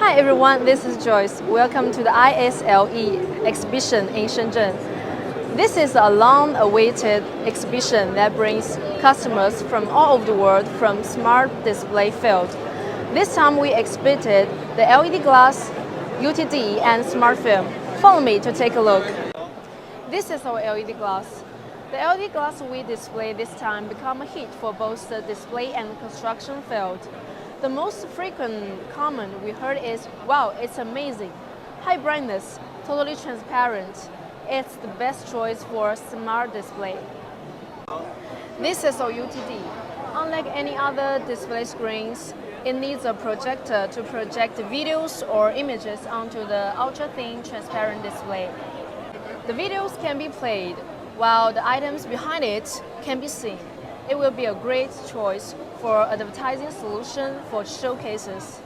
Hi everyone, this is Joyce. Welcome to the ISLE exhibition in Shenzhen. This is a long-awaited exhibition that brings customers from all over the world from smart display field. This time we exhibited the LED glass, UTD, and smart film. Follow me to take a look. This is our LED glass. The LED glass we display this time become a hit for both the display and construction field. The most frequent comment we heard is, "Wow, it's amazing. High brightness, totally transparent. It's the best choice for smart display." This is our UTD. Unlike any other display screens, it needs a projector to project videos or images onto the ultra-thin transparent display. The videos can be played, while the items behind it can be seen. It will be a great choice for advertising solution for showcases.